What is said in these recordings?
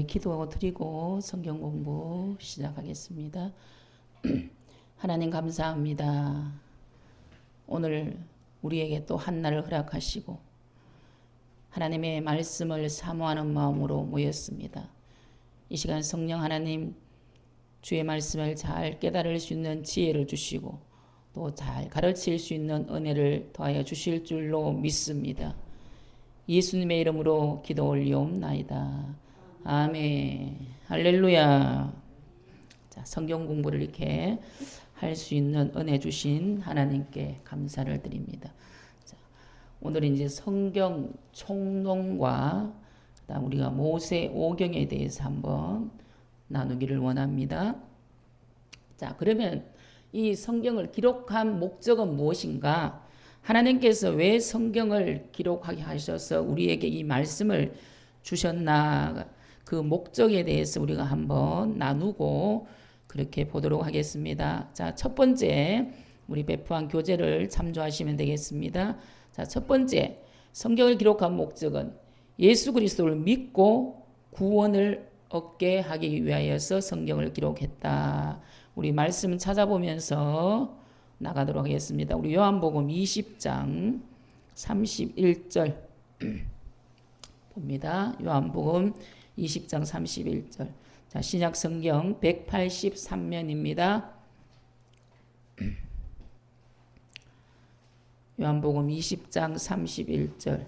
기도 드리고 성경 공부 시작하겠습니다. 하나님 감사합니다. 오늘 우리에게 또 한날을 허락하시고 하나님의 말씀을 사모하는 마음으로 모였습니다. 이 시간 성령 하나님 주의 말씀을 잘 깨달을 수 있는 지혜를 주시고 또 잘 가르칠 수 있는 은혜를 더하여 주실 줄로 믿습니다. 예수님의 이름으로 기도 올리옵나이다. 아멘. 할렐루야. 자, 성경 공부를 이렇게 할 수 있는 은혜 주신 하나님께 감사를 드립니다. 자, 오늘은 이제 성경 총론과 그다음 우리가 모세 오경에 대해서 한번 나누기를 원합니다. 자, 그러면 이 성경을 기록한 목적은 무엇인가? 하나님께서 왜 성경을 기록하게 하셔서 우리에게 이 말씀을 주셨나? 그 목적에 대해서 우리가 한번 나누고 그렇게 보도록 하겠습니다. 자, 첫 번째 우리 배포한 교재를 참조하시면 되겠습니다. 자, 첫 번째 성경을 기록한 목적은 예수 그리스도를 믿고 구원을 얻게 하기 위하여서 성경을 기록했다. 우리 말씀 찾아보면서 나가도록 하겠습니다. 우리 요한복음 20장 31절 봅니다. 요한복음 20장 31절. 자, 신약 성경 183면입니다. 요한복음 20장 31절.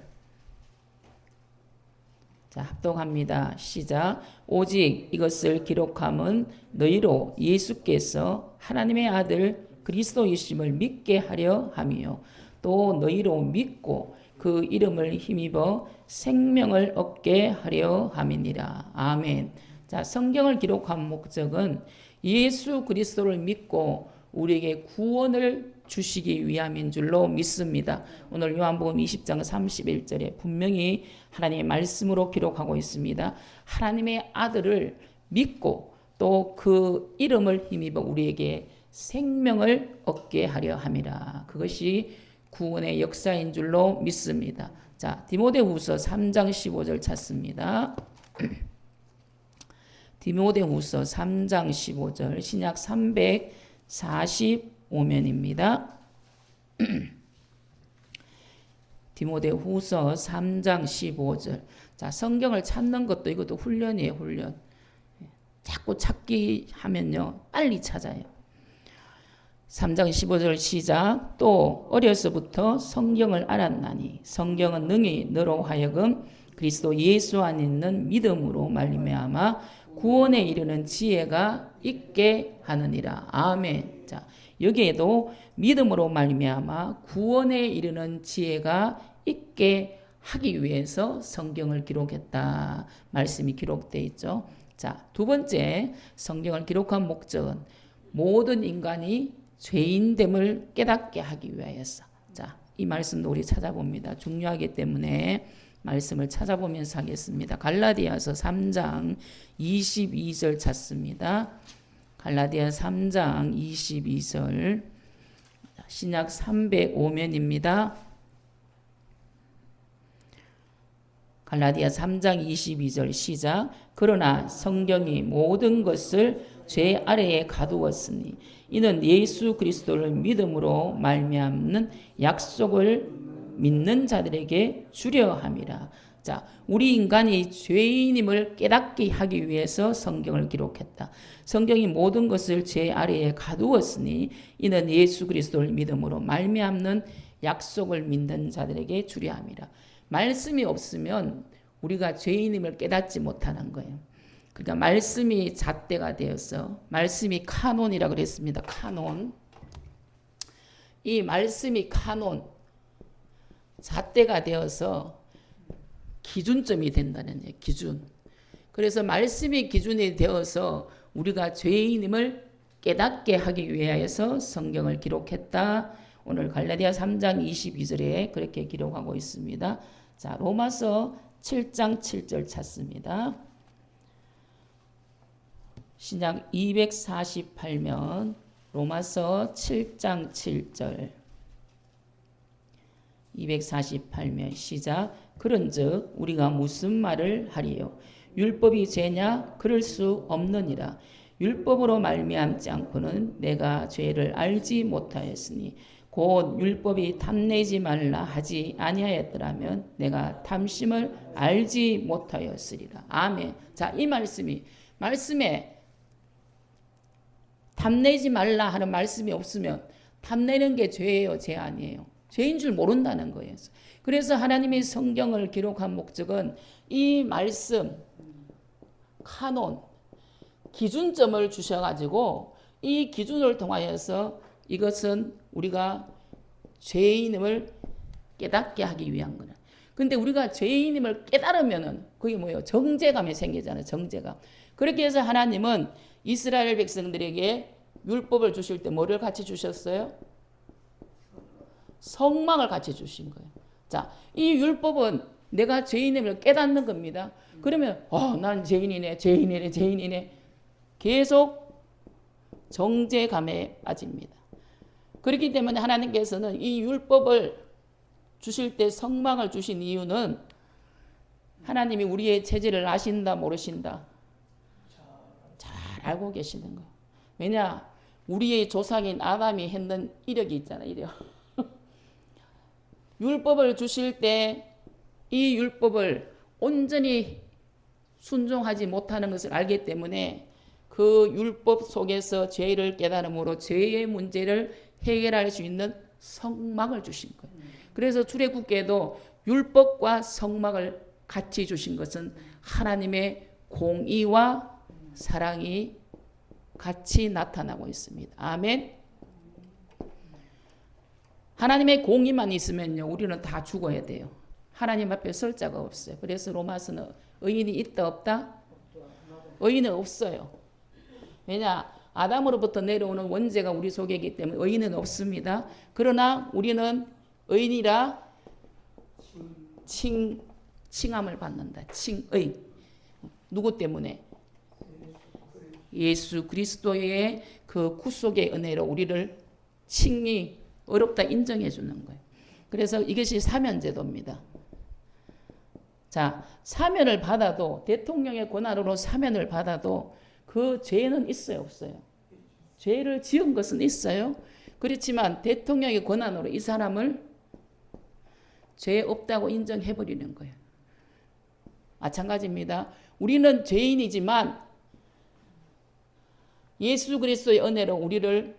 자, 합독합니다. 시작. 오직 이것을 기록함은 너희로 예수께서 하나님의 아들 그리스도이심을 믿게 하려 함이요. 또 너희로 믿고 그 이름을 힘입어 생명을 얻게 하려 함이니라. 아멘. 자, 성경을 기록한 목적은 예수 그리스도를 믿고 우리에게 구원을 주시기 위함인 줄로 믿습니다. 오늘 요한복음 20장 31절에 분명히 하나님의 말씀으로 기록하고 있습니다. 하나님의 아들을 믿고 또 그 이름을 힘입어 우리에게 생명을 얻게 하려 함이라. 그것이 구원의 역사인 줄로 믿습니다. 자, 디모데후서 3장 15절 찾습니다. 디모데후서 3장 15절 신약 345면입니다. 디모데후서 3장 15절. 자, 성경을 찾는 것도 이것도 훈련이에요, 훈련. 자꾸 찾기 하면요, 빨리 찾아요. 3장 15절 시작. 또 어려서부터 성경을 알았나니 성경은 능히 너로 하여금 그리스도 예수 안에 있는 믿음으로 말미암아 구원에 이르는 지혜가 있게 하느니라. 아멘. 자, 여기에도 믿음으로 말미암아 구원에 이르는 지혜가 있게 하기 위해서 성경을 기록했다. 말씀이 기록되어 있죠. 자, 두 번째 성경을 기록한 목적은 모든 인간이 죄인됨을 깨닫게 하기 위하여서. 자, 이 말씀도 우리 찾아봅니다. 중요하기 때문에 말씀을 찾아보면서 하겠습니다. 갈라디아서 3장 22절 찾습니다. 갈라디아 3장 22절 신약 305면입니다. 갈라디아 3장 22절 시작. 그러나 성경이 모든 것을 죄 아래에 가두었으니 이는 예수 그리스도를 믿음으로 말미암는 약속을 믿는 자들에게 주려 함이라. 자, 우리 인간이 죄인임을 깨닫게 하기 위해서 성경을 기록했다. 성경이 모든 것을 죄 아래에 가두었으니 이는 예수 그리스도를 믿음으로 말미암는 약속을 믿는 자들에게 주려 함이라. 말씀이 없으면 우리가 죄인임을 깨닫지 못하는 거예요. 그러니까 말씀이 잣대가 되어서 말씀이 카논이라 그랬습니다. 카논. 이 말씀이 카논 잣대가 되어서 기준점이 된다는 얘기예요. 기준. 그래서 말씀이 기준이 되어서 우리가 죄인임을 깨닫게 하기 위하여서 성경을 기록했다. 오늘 갈라디아 3장 22절에 그렇게 기록하고 있습니다. 자, 로마서 7장 7절 찾습니다. 신약 248면 로마서 7장 7절 248면 시작. 그런즉 우리가 무슨 말을 하리요? 율법이 죄냐? 그럴 수 없느니라. 율법으로 말미암지 않고는 내가 죄를 알지 못하였으니 곧 율법이 탐내지 말라 하지 아니하였더라면 내가 탐심을 알지 못하였으리라. 아멘. 자, 이 말씀에 탐내지 말라 하는 말씀이 없으면 탐내는 게 죄예요, 죄 아니에요? 죄인 줄 모른다는 거예요. 그래서 하나님이 성경을 기록한 목적은 이 말씀, 카논, 기준점을 주셔가지고 이 기준을 통하여서 이것은 우리가 죄인임을 깨닫게 하기 위한 거는. 근데 우리가 죄인임을 깨달으면은 그게 뭐예요? 정죄감이 생기잖아요. 정죄감. 그렇게 해서 하나님은 이스라엘 백성들에게 율법을 주실 때 뭐를 같이 주셨어요? 성막을 같이 주신 거예요. 자, 이 율법은 내가 죄인임을 깨닫는 겁니다. 그러면 난 죄인이네. 계속 정죄감에 빠집니다. 그렇기 때문에 하나님께서는 이 율법을 주실 때 성막을 주신 이유는 하나님이 우리의 체질을 아신다 모르신다? 잘 알고 계시는 거. 왜냐? 우리의 조상인 아담이 했는 이력이 있잖아요. 이력. 율법을 주실 때 이 율법을 온전히 순종하지 못하는 것을 알기 때문에 그 율법 속에서 죄를 깨달음으로 죄의 문제를 해결할 수 있는 성막을 주신 거예요. 그래서 출애굽기에도 율법과 성막을 같이 주신 것은 하나님의 공의와 사랑이 같이 나타나고 있습니다. 아멘. 하나님의 공의만 있으면요, 우리는 다 죽어야 돼요. 하나님 앞에 설 자가 없어요. 그래서 로마서는 의인이 있다 없다? 의인은 없어요. 왜냐? 아담으로부터 내려오는 원죄가 우리 속에 있기 때문에 의인은 없습니다. 그러나 우리는 의인이라 칭함을 받는다. 칭의. 누구 때문에? 예수 그리스도의 그 구속의 은혜로 우리를 칭이 어렵다 인정해 주는 거예요. 그래서 이것이 사면제도입니다. 자, 사면을 받아도 대통령의 권한으로 사면을 받아도 그 죄는 있어요, 없어요? 죄를 지은 것은 있어요. 그렇지만 대통령의 권한으로 이 사람을 죄 없다고 인정해 버리는 거예요. 마찬가지입니다. 우리는 죄인이지만 예수 그리스도의 은혜로 우리를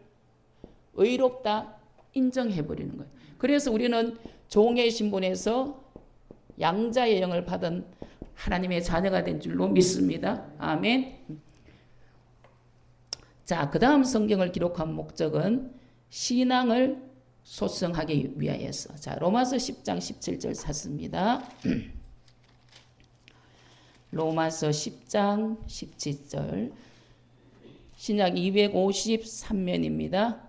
의롭다 인정해 버리는 거예요. 그래서 우리는 종의 신분에서 양자의 영을 받은 하나님의 자녀가 된 줄로 믿습니다. 아멘. 자, 그 다음 성경을 기록한 목적은 신앙을 소성하기 위하여서. 자, 로마서 10장 17절 찾습니다. 로마서 10장 17절. 신약 253면입니다.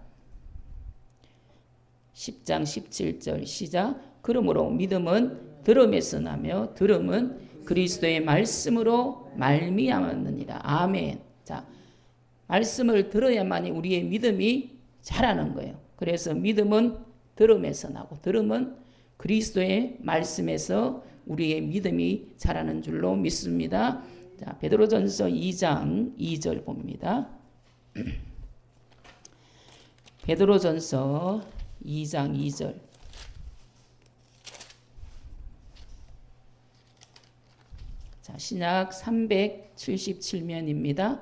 10장 17절 시작. 그러므로 믿음은 들음에서 나며 들음은 그리스도의 말씀으로 말미암았느니라. 아멘. 자, 말씀을 들어야만이 우리의 믿음이 자라는 거예요. 그래서 믿음은 들음에서 나고 들음은 그리스도의 말씀에서 우리의 믿음이 자라는 줄로 믿습니다. 자, 베드로전서 2장 2절 봅니다. 베드로전서 2장 2절. 자, 신약 377면입니다.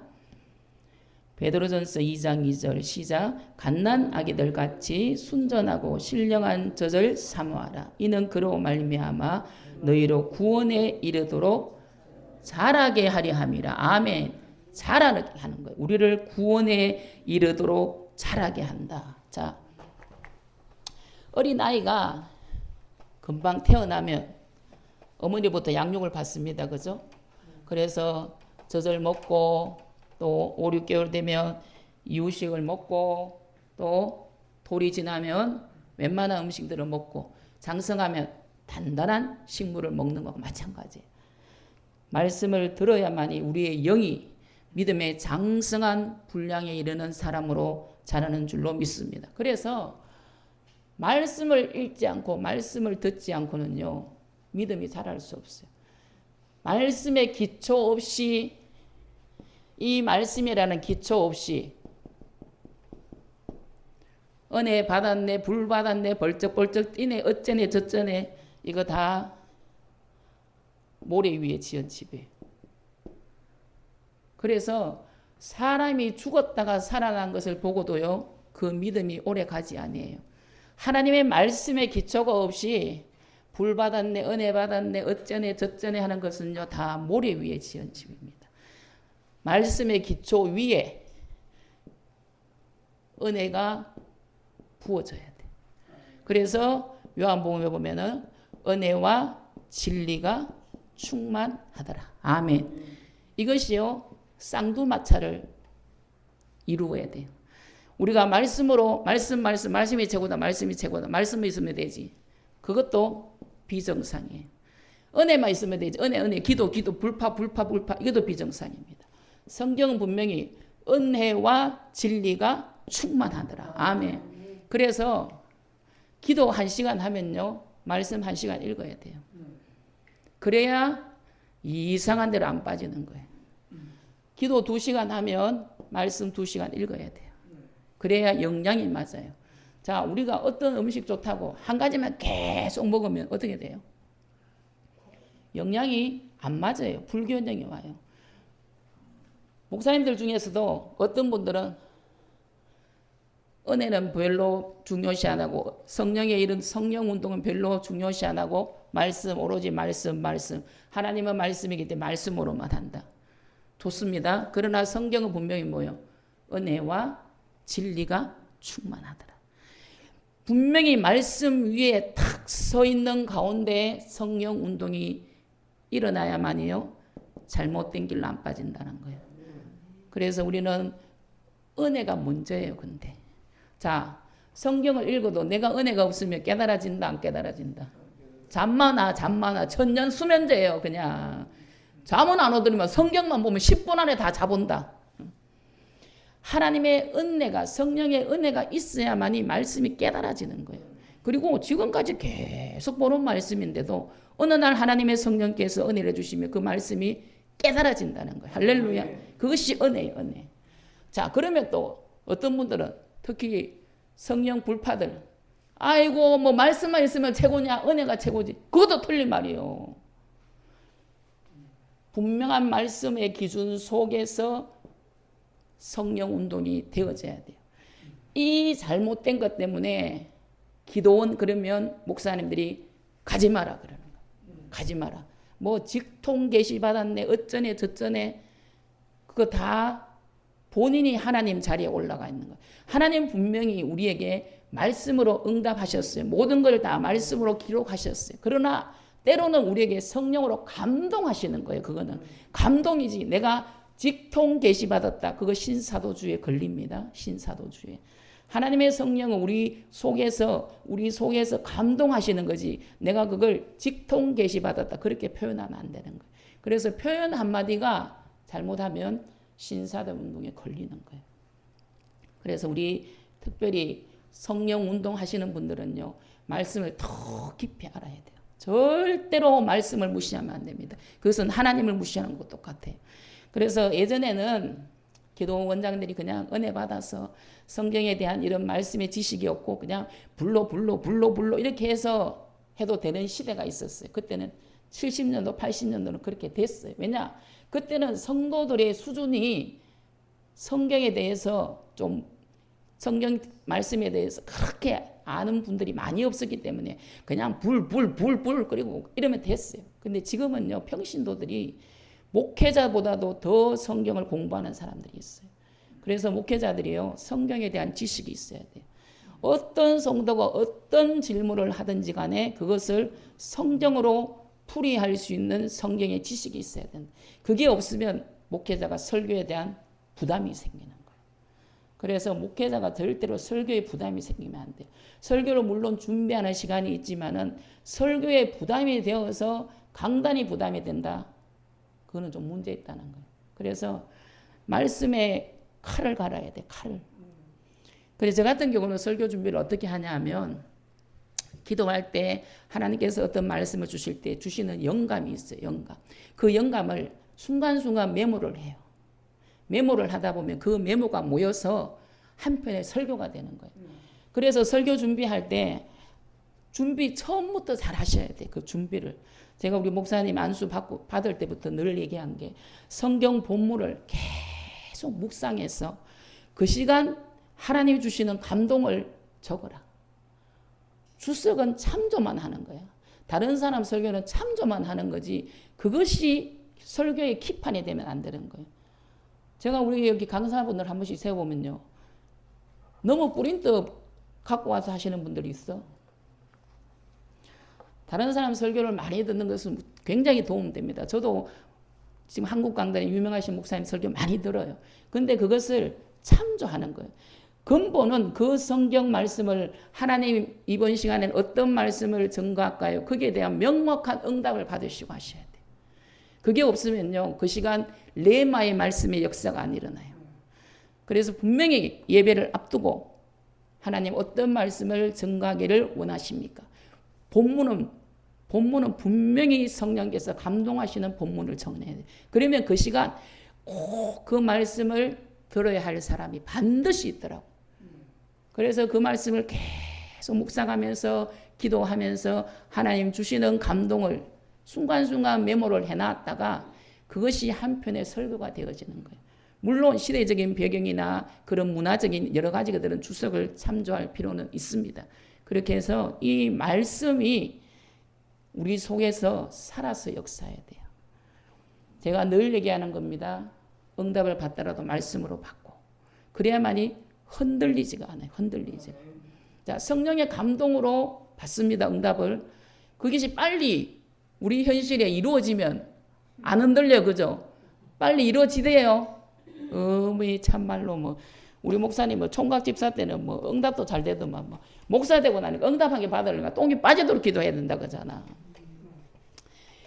베드로전서 2장 2절 시작. 갓난 아기들 같이 순전하고 신령한 젖을 사모하라. 이는 그로 말미암아 너희로 구원에 이르도록 자라게 하려 함이라. 아멘. 자라게 하는 거예요. 우리를 구원에 이르도록 자라게 한다. 자, 어린아이가 금방 태어나면 어머니부터 양육을 받습니다. 그죠? 그래서 젖을 먹고 또 5, 6개월 되면 이유식을 먹고 또 돌이 지나면 웬만한 음식들을 먹고 장성하면 단단한 식물을 먹는 것과 마찬가지예요. 말씀을 들어야만이 우리의 영이 믿음의 장성한 분량에 이르는 사람으로 자라는 줄로 믿습니다. 그래서 말씀을 읽지 않고 말씀을 듣지 않고는요, 믿음이 자랄 수 없어요. 말씀의 기초 없이, 이 말씀이라는 기초 없이 은혜 받았네, 불 받았네, 벌쩍벌쩍 뛰네, 어쩌네 저쩌네, 이거 다 모래 위에 지은 집이에요. 그래서 사람이 죽었다가 살아난 것을 보고도요, 그 믿음이 오래 가지 아니에요. 하나님의 말씀의 기초가 없이 불 받았네, 은혜 받았네, 어쩌네 저쩌네 하는 것은요, 다 모래 위에 지은 집입니다. 말씀의 기초 위에 은혜가 부어져야 돼. 그래서 요한복음에 보면은 은혜와 진리가 충만하더라. 아멘. 이것이요, 쌍두마차를 이루어야 돼요. 우리가 말씀으로 말씀이 최고다, 말씀이 최고다, 말씀이 있으면 되지. 그것도 비정상이에요. 은혜만 있으면 되지. 은혜, 기도, 불파, 이것도 비정상입니다. 성경은 분명히 은혜와 진리가 충만하더라. 아멘. 그래서 기도 1시간 하면요, 말씀 1시간 읽어야 돼요. 그래야 이상한 데로 안 빠지는 거예요. 기도 2시간 하면 말씀 2시간 읽어야 돼요. 그래야 영양이 맞아요. 자, 우리가 어떤 음식 좋다고 한 가지만 계속 먹으면 어떻게 돼요? 영양이 안 맞아요. 불균형이 와요. 목사님들 중에서도 어떤 분들은 은혜는 별로 중요시 안 하고, 성령의 일은, 성령 운동은 별로 중요시 안 하고, 말씀, 오로지 말씀. 하나님은 말씀이기 때문에 말씀으로만 한다. 좋습니다. 그러나 성경은 분명히 뭐예요? 은혜와 진리가 충만하더라. 분명히 말씀 위에 탁 서 있는 가운데 성령 운동이 일어나야만이요, 잘못된 길로 안 빠진다는 거예요. 그래서 우리는 은혜가 먼저예요. 근데 자, 성경을 읽어도 내가 은혜가 없으면 깨달아진다, 안 깨달아진다? 잠만 와. 천년 수면제예요. 그냥 잠은 안 오더니만 성경만 보면 10분 안에 다 자본다. 하나님의 은혜가, 성령의 은혜가 있어야만이 말씀이 깨달아지는 거예요. 그리고 지금까지 계속 보는 말씀인데도 어느 날 하나님의 성령께서 은혜를 주시면 그 말씀이 깨달아진다는 거예요. 할렐루야. 그것이 은혜예요. 은혜. 자, 그러면 또 어떤 분들은, 특히 성령 불파들, 아이고 뭐 말씀만 있으면 최고냐, 은혜가 최고지. 그것도 틀린 말이에요. 분명한 말씀의 기준 속에서 성령 운동이 되어져야 돼요. 이 잘못된 것 때문에 기도원 그러면 목사님들이 가지 마라 그러는 거예요. 가지 마라. 뭐 직통 계시 받았네, 어쩌네 저쩌네, 그거 다 본인이 하나님 자리에 올라가 있는 거예요. 하나님 분명히 우리에게 말씀으로 응답하셨어요. 모든 걸 다 말씀으로 기록하셨어요. 그러나 때로는 우리에게 성령으로 감동하시는 거예요. 그거는 감동이지. 내가 직통 계시 받았다, 그거 신사도주의에 걸립니다. 신사도주의. 하나님의 성령은 우리 속에서 감동하시는 거지, 내가 그걸 직통 계시 받았다 그렇게 표현하면 안 되는 거예요. 그래서 표현 한마디가 잘못하면 신사도 운동에 걸리는 거예요. 그래서 우리 특별히 성령 운동 하시는 분들은요, 말씀을 더 깊이 알아야 돼요. 절대로 말씀을 무시하면 안 됩니다. 그것은 하나님을 무시하는 것과 똑같아요. 그래서 예전에는 기도 원장들이 그냥 은혜 받아서 성경에 대한 이런 말씀의 지식이 없고 그냥 불로 이렇게 해서 해도 되는 시대가 있었어요. 그때는 70년도 80년도는 그렇게 됐어요. 왜냐? 그때는 성도들의 수준이 성경에 대해서 좀, 성경 말씀에 대해서 그렇게 아는 분들이 많이 없었기 때문에 그냥 불 그리고 이러면 됐어요. 근데 지금은요, 평신도들이 목회자보다도 더 성경을 공부하는 사람들이 있어요. 그래서 목회자들이요, 성경에 대한 지식이 있어야 돼요. 어떤 성도가 어떤 질문을 하든지 간에 그것을 성경으로 풀이할 수 있는 성경의 지식이 있어야 된다. 그게 없으면 목회자가 설교에 대한 부담이 생기는 거예요. 그래서 목회자가 절대로 설교에 부담이 생기면 안 돼요. 설교를 물론 준비하는 시간이 있지만은 설교에 부담이 되어서 강단이 부담이 된다, 그거는 좀 문제 있다는 거예요. 그래서 말씀에 칼을 갈아야 돼, 칼을. 그래서 저 같은 경우는 설교 준비를 어떻게 하냐 하면, 기도할 때 하나님께서 어떤 말씀을 주실 때 주시는 영감이 있어요. 영감. 그 영감을 순간순간 메모를 해요. 메모를 하다 보면 그 메모가 모여서 한편의 설교가 되는 거예요. 그래서 설교 준비할 때 준비 처음부터 잘 하셔야 돼요. 그 준비를. 제가 우리 목사님 안수 받을 때부터 늘 얘기한 게 성경 본문을 계속 묵상해서 그 시간 하나님이 주시는 감동을 적어라. 주석은 참조만 하는 거야. 다른 사람 설교는 참조만 하는 거지 그것이 설교의 기판이 되면 안 되는 거예요. 제가 우리 여기 강사분들 한 번씩 세워보면요. 너무 프린트 갖고 와서 하시는 분들이 있어. 다른 사람 설교를 많이 듣는 것은 굉장히 도움됩니다. 저도 지금 한국 강단에 유명하신 목사님 설교 많이 들어요. 근데 그것을 참조하는 거예요. 근본은 그 성경 말씀을 하나님 이번 시간엔 어떤 말씀을 전가할까요? 거기에 대한 명확한 응답을 받으시고 하셔야 돼요. 그게 없으면요. 그 시간 레마의 말씀의 역사가 안 일어나요. 그래서 분명히 예배를 앞두고 하나님 어떤 말씀을 전가하기를 원하십니까? 본문은 분명히 성령께서 감동하시는 본문을 정해야 돼요. 그러면 그 시간 꼭 그 말씀을 들어야 할 사람이 반드시 있더라고. 그래서 그 말씀을 계속 묵상하면서 기도하면서 하나님 주시는 감동을 순간순간 메모를 해놨다가 그것이 한편의 설교가 되어지는 거예요. 물론 시대적인 배경이나 그런 문화적인 여러 가지 것들은 주석을 참조할 필요는 있습니다. 그렇게 해서 이 말씀이 우리 속에서 살아서 역사해야 돼요. 제가 늘 얘기하는 겁니다. 응답을 받더라도 말씀으로 받고 그래야만이 흔들리지가 않아요. 흔들리지. 자, 성령의 감동으로 받습니다. 응답을. 그것이 빨리 우리 현실에 이루어지면 안 흔들려, 그죠? 빨리 이루어지대요. 참말로 뭐 우리 목사님 뭐 총각 집사 때는 뭐 응답도 잘 되더만 뭐 목사 되고 나니까 응답하게 받으려니까 똥이 빠지도록 기도해야 된다 그러잖아.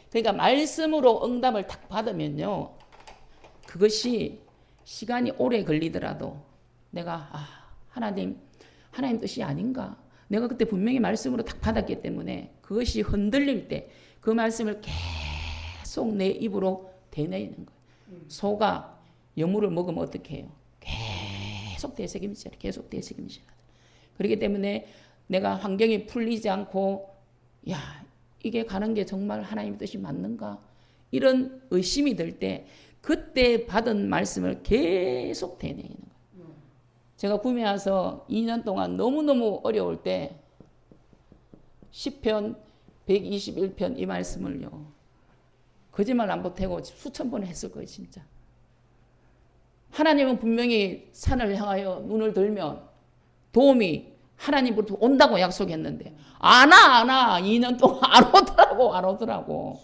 그러니까 말씀으로 응답을 딱 받으면요, 그것이 시간이 오래 걸리더라도 내가 하나님 뜻이 아닌가? 내가 그때 분명히 말씀으로 딱 받았기 때문에 그것이 흔들릴 때 그 말씀을 계속 내 입으로 되뇌이는 거예요. 소가 여물을 먹으면 어떻게 해요? 계속 되새김질해. 계속 되새김질하다. 그렇기 때문에 내가 환경이 풀리지 않고 이게 가는 게 정말 하나님 뜻이 맞는가? 이런 의심이 들 때 그때 받은 말씀을 계속 되뇌이는 거예요. 제가 구미 와서 2년 동안 너무너무 어려울 때 시편 121편 이 말씀을요. 거짓말 안 보태고 수천 번 했을 거예요. 진짜. 하나님은 분명히 산을 향하여 눈을 들면 도움이 하나님으로부터 온다고 약속했는데 안 와. 2년 동안 안 오더라고.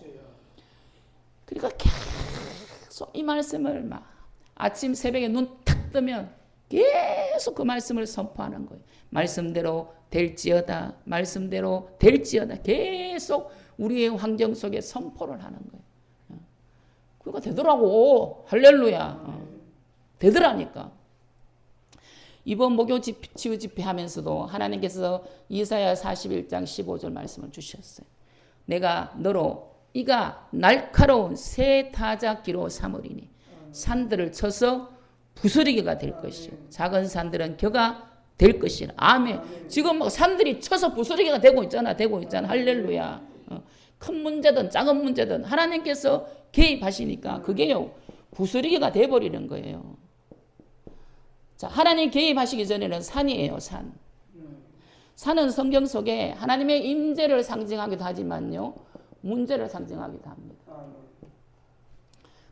그러니까 계속 이 말씀을 막 아침 새벽에 눈 탁 뜨면 계속 그 말씀을 선포하는 거예요. 말씀대로 될지어다. 말씀대로 될지어다. 계속 우리의 환경 속에 선포를 하는 거예요. 그러니까 되더라고. 할렐루야. 되더라니까. 이번 목요 치유 집회 하면서도 하나님께서 이사야 41장 15절 말씀을 주셨어요. 내가 너로 이가 날카로운 새 타작기로 삼으리니 산들을 쳐서 부스러기가 될 것이요 작은 산들은 겨가 될 것이라. 아멘. 지금 막 산들이 쳐서 부스러기가 되고 있잖아. 할렐루야. 큰 문제든 작은 문제든 하나님께서 개입하시니까 그게요 부스러기가 돼버리는 거예요. 자, 하나님 개입하시기 전에는 산이에요. 산은 성경 속에 하나님의 임재를 상징하기도 하지만요 문제를 상징하기도 합니다.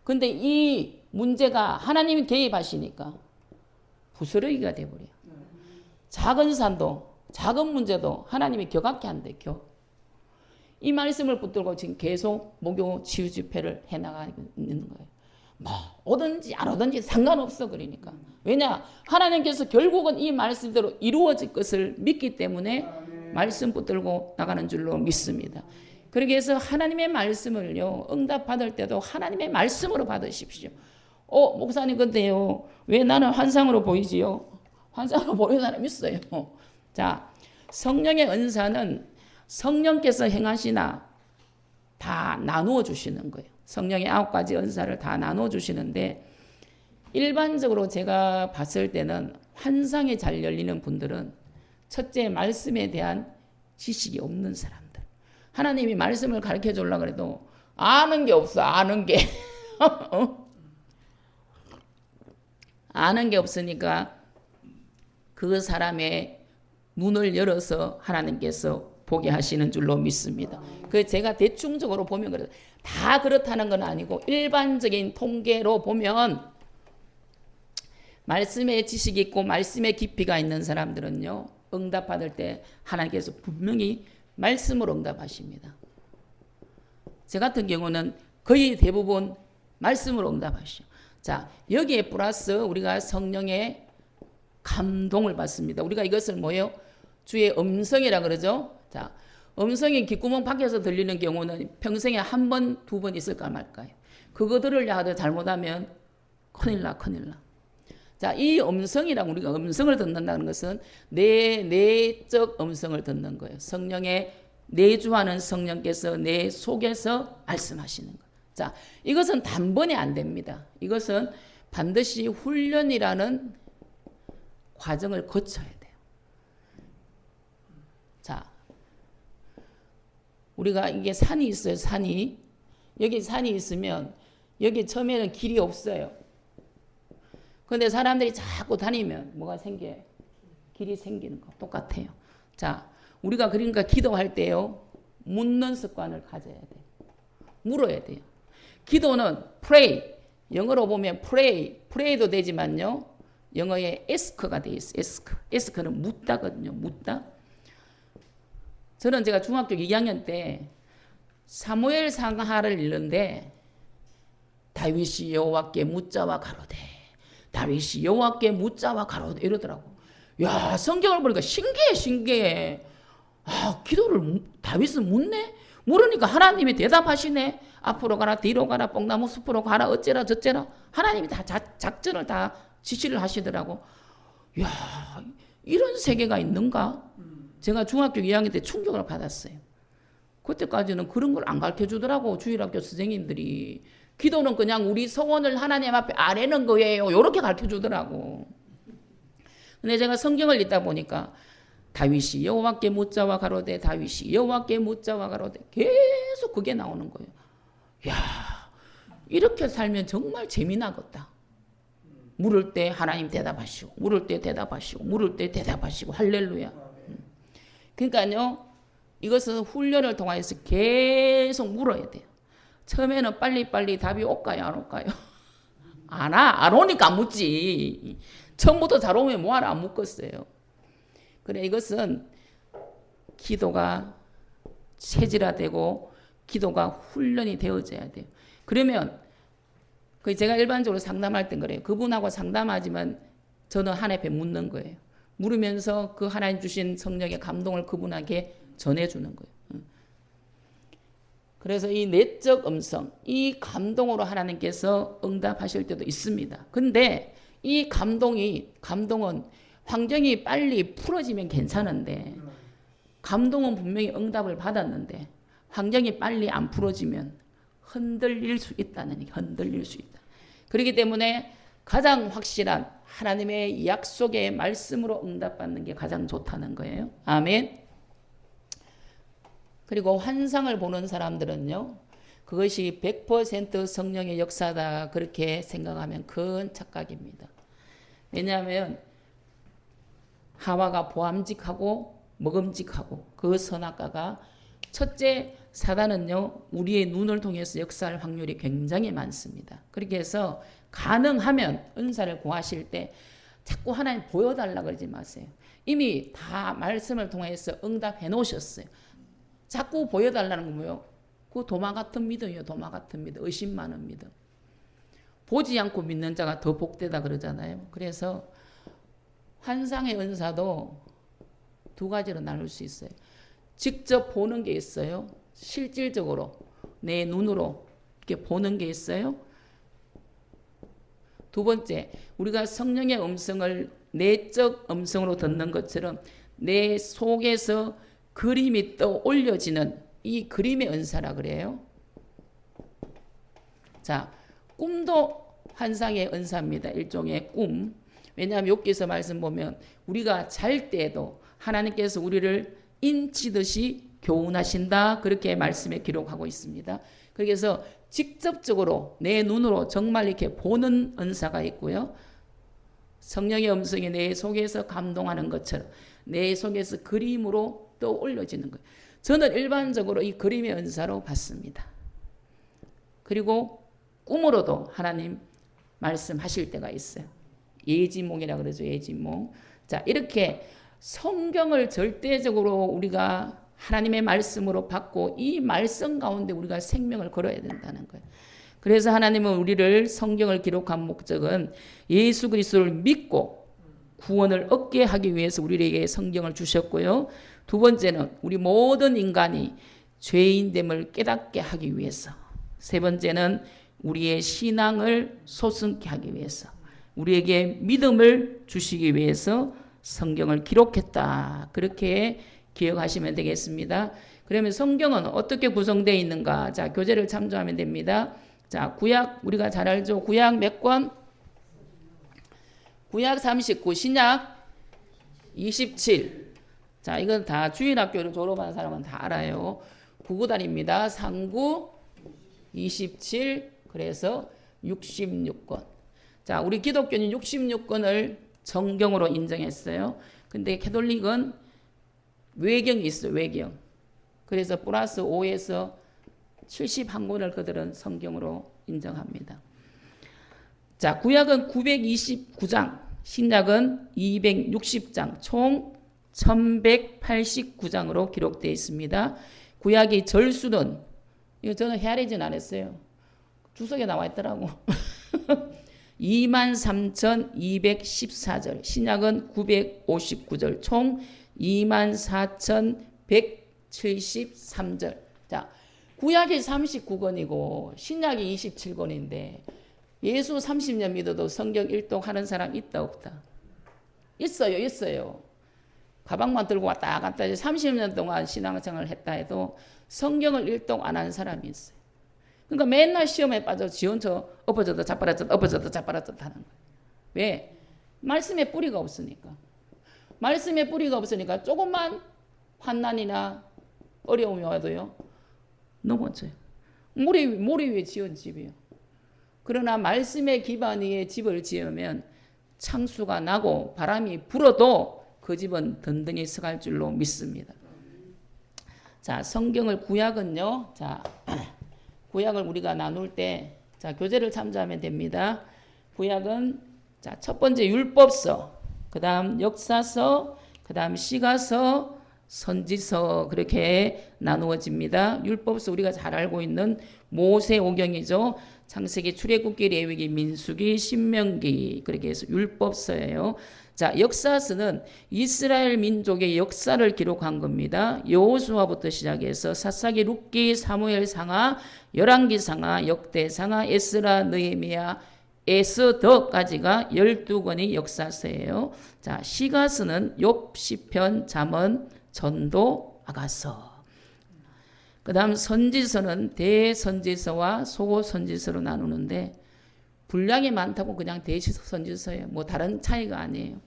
근데 이 문제가 하나님이 개입하시니까 부스러기가 돼버려요. 작은 산도 작은 문제도 하나님이 격하게 한대. 이 말씀을 붙들고 지금 계속 목요 치유 집회를 해나가고 있는 거예요. 뭐 오든지 안 오든지 상관없어. 그러니까 왜냐 하나님께서 결국은 이 말씀대로 이루어질 것을 믿기 때문에 말씀 붙들고 나가는 줄로 믿습니다. 그렇게 해서 하나님의 말씀을요 응답 받을 때도 하나님의 말씀으로 받으십시오. 목사님 근데요 왜 나는 환상으로 보이지요? 환상으로 보이는 사람 있어요. 자, 성령의 은사는 성령께서 행하시나 다 나누어 주시는 거예요. 성령의 9가지 은사를 다 나누어 주시는데 일반적으로 제가 봤을 때는 환상이 잘 열리는 분들은 첫째 말씀에 대한 지식이 없는 사람들. 하나님이 말씀을 가르쳐 주려고 해도 아는 게 없어. 아는 게. 아는 게 없으니까 그 사람의 눈을 열어서 하나님께서 보게 하시는 줄로 믿습니다. 그 제가 대충적으로 보면 그래요. 다 그렇다는 건 아니고 일반적인 통계로 보면 말씀에 지식이 있고 말씀에 깊이가 있는 사람들은요. 응답받을 때 하나님께서 분명히 말씀으로 응답하십니다. 저 같은 경우는 거의 대부분 말씀으로 응답하시죠. 자, 여기에 플러스 우리가 성령의 감동을 받습니다. 우리가 이것을 뭐예요? 주의 음성이라 그러죠. 자, 음성이 귓구멍 밖에서 들리는 경우는 평생에 한 번, 두 번 있을까 말까요? 그거 들으려 하도 잘못하면 큰일 나. 자, 이 음성이라고 우리가 음성을 듣는다는 것은 내적 음성을 듣는 거예요. 성령의 내주하는 성령께서 내 속에서 말씀하시는 것. 자, 이것은 단번에 안 됩니다. 이것은 반드시 훈련이라는 과정을 거쳐야 돼요. 자, 우리가 이게 산이 있어요. 산이. 여기 산이 있으면 여기 처음에는 길이 없어요. 그런데 사람들이 자꾸 다니면 뭐가 생겨요? 길이 생기는 거 똑같아요. 자, 우리가 그러니까 기도할 때요. 묻는 습관을 가져야 돼요. 물어야 돼요. 기도는 pray, 영어로 보면 pray도 되지만요. 영어에 ask가 돼 있어요. ask는 묻다거든요. 묻다. 저는 제가 중학교 2학년 때 사무엘 상하를 읽는데 다윗이 여호와께 묻자와 가로되 다윗이 여호와께 묻자와 가로되 이러더라고. 야, 성경을 보니까 신기해. 아, 기도를 다윗은 묻네? 물으니까 하나님이 대답하시네. 앞으로 가라, 뒤로 가라, 뽕나무 숲으로 가라, 어째라 저째라. 하나님이 다 작전을 다 지시를 하시더라고. 야, 이런 세계가 있는가? 제가 중학교 2학년 때 충격을 받았어요. 그때까지는 그런 걸 안 가르쳐 주더라고. 주일학교 선생님들이. 기도는 그냥 우리 소원을 하나님 앞에 아뢰는 거예요. 이렇게 가르쳐 주더라고. 근데 제가 성경을 읽다 보니까 다윗이 여호와께 묻자와 가로되 다윗이 여호와께 묻자와 가로되 계속 그게 나오는 거예요. 야, 이렇게 살면 정말 재미나겠다. 물을 때 하나님 대답하시고 물을 때 대답하시고 물을 때 대답하시고 할렐루야. 그러니까요. 이것은 훈련을 통해서 계속 물어야 돼요. 처음에는 빨리빨리 답이 올까요? 안 올까요? 안 오니까 안 묻지. 처음부터 잘 오면 뭐하러 안 묻겠어요. 그래, 이것은 기도가 체질화되고 기도가 훈련이 되어져야 돼요. 그러면 제가 일반적으로 상담할 땐 그래요. 그분하고 상담하지만 저는 하나님께 묻는 거예요. 물으면서 그 하나님 주신 성령의 감동을 그분에게 전해주는 거예요. 그래서 이 내적 음성, 이 감동으로 하나님께서 응답하실 때도 있습니다. 근데 이 감동은 환경이 빨리 풀어지면 괜찮은데 감동은 분명히 응답을 받았는데 환경이 빨리 안 풀어지면 흔들릴 수 있다는 얘기, 흔들릴 수 있다. 그렇기 때문에 가장 확실한 하나님의 약속의 말씀으로 응답받는 게 가장 좋다는 거예요. 아멘. 그리고 환상을 보는 사람들은요. 그것이 100% 성령의 역사다 그렇게 생각하면 큰 착각입니다. 왜냐하면 하와가 보암직하고 먹음직하고 그 선악과가 첫째 사단은요. 우리의 눈을 통해서 역사할 확률이 굉장히 많습니다. 그렇게 해서 가능하면 은사를 구하실 때 자꾸 하나님 보여달라 그러지 마세요. 이미 다 말씀을 통해서 응답해 놓으셨어요. 자꾸 보여달라는 건 뭐예요? 그 도마 같은 믿음이에요. 도마 같은 믿음. 의심 많은 믿음. 보지 않고 믿는 자가 더 복되다 그러잖아요. 그래서 환상의 은사도 두 가지로 나눌 수 있어요. 직접 보는 게 있어요. 실질적으로 내 눈으로 이렇게 보는 게 있어요. 두 번째, 우리가 성령의 음성을 내적 음성으로 듣는 것처럼 내 속에서 그림이 떠올려지는 이 그림의 은사라 그래요. 자, 꿈도 환상의 은사입니다. 일종의 꿈. 왜냐하면 욥기서 말씀 보면 우리가 잘 때에도 하나님께서 우리를 인치듯이 교훈하신다. 그렇게 말씀에 기록하고 있습니다. 그래서 직접적으로 내 눈으로 정말 이렇게 보는 은사가 있고요. 성령의 음성이 내 속에서 감동하는 것처럼 내 속에서 그림으로 떠올려지는 거예요. 저는 일반적으로 이 그림의 은사로 봤습니다. 그리고 꿈으로도 하나님 말씀하실 때가 있어요. 예지몽이라 그러죠. 예지몽. 자, 이렇게 성경을 절대적으로 우리가 하나님의 말씀으로 받고 이 말씀 가운데 우리가 생명을 걸어야 된다는 거예요. 그래서 하나님은 우리를 성경을 기록한 목적은 예수 그리스도를 믿고 구원을 얻게 하기 위해서 우리에게 성경을 주셨고요. 두 번째는 우리 모든 인간이 죄인됨을 깨닫게 하기 위해서. 세 번째는 우리의 신앙을 솟음케 하기 위해서. 우리에게 믿음을 주시기 위해서 성경을 기록했다. 그렇게 기억하시면 되겠습니다. 그러면 성경은 어떻게 구성되어 있는가? 자, 교재를 참조하면 됩니다. 자, 구약 우리가 잘 알죠? 구약 몇 권? 구약 39, 신약 27. 자, 이건 다 주일학교를 졸업한 사람은 다 알아요. 구구단입니다. 39, 27, 그래서 66권. 자, 우리 기독교는 66권을 정경으로 인정했어요. 근데 캐톨릭은 외경이 있어요. 외경. 그래서 플러스 5에서 71권을 그들은 성경으로 인정합니다. 자, 구약은 929장, 신약은 260장, 총 1189장으로 기록되어 있습니다. 구약의 절수는, 이거 저는 헤아리진 않았어요. 주석에 나와 있더라고. 23,214절, 신약은 959절, 총 24,173절. 자, 구약이 39권이고 신약이 27권인데 예수 30년 믿어도 성경 일독하는 사람 있다 없다? 있어요. 가방만 들고 왔다 갔다 30년 동안 신앙생활을 했다 해도 성경을 일독 안 하는 사람이 있어요. 그러니까 맨날 시험에 빠져 지 혼자 엎어졌다 자빠졌다 엎어졌다 자빠졌다 하는 거예요. 왜? 말씀에 뿌리가 없으니까. 말씀에 뿌리가 없으니까 조금만 환난이나 어려움이 와도요 넘어져요. 모래 위에 지은 집이에요. 그러나 말씀의 기반 위에 집을 지으면 창수가 나고 바람이 불어도 그 집은 든든히 서갈 줄로 믿습니다. 자, 성경을 구약은요. 자, 구약을 우리가 나눌 때 자, 교재를 참조하면 됩니다. 구약은 자, 첫 번째 율법서, 그다음 역사서, 그다음 시가서, 선지서 그렇게 나누어집니다. 율법서 우리가 잘 알고 있는 모세오경이죠. 창세기, 출애굽기, 레위기, 민수기, 신명기 그렇게 해서 율법서예요. 자, 역사서는 이스라엘 민족의 역사를 기록한 겁니다. 여호수아부터 시작해서 사사기, 룻기, 사무엘 상하, 열왕기 상하, 역대 상하, 에스라, 느헤미야, 에스더까지가 12권의 역사서예요. 자, 시가서는 욥, 시편, 잠언, 전도, 아가서. 그 다음 선지서는 대선지서와 소선지서로 나누는데 분량이 많다고 그냥 대선지서예요. 뭐 다른 차이가 아니에요.